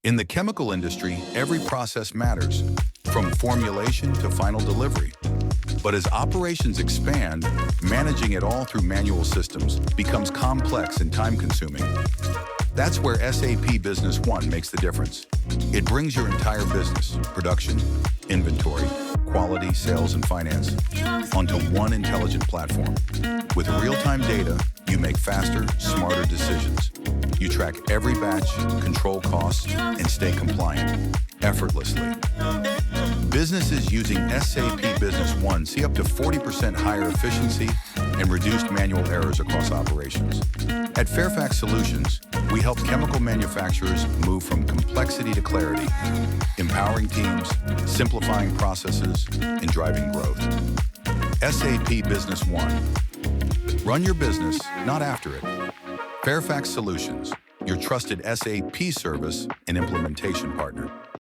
In the chemical industry, every process matters, from formulation to final delivery. But as operations expand, managing it all through manual systems becomes complex and time-consuming. That's where SAP Business One makes the difference. It brings your entire business, production, inventory, quality, sales, and finance, onto one intelligent platform. With real-time data, you make faster, smarter decisions. You track every batch, control costs, and stay compliant, effortlessly. Businesses using SAP Business One see up to 40% higher efficiency and reduced manual errors across operations. At Fairfax Solutions, we help chemical manufacturers move from complexity to clarity, empowering teams, simplifying processes, and driving growth. SAP Business One. Run your business, not after it. Fairfax Solutions, your trusted SAP service and implementation partner.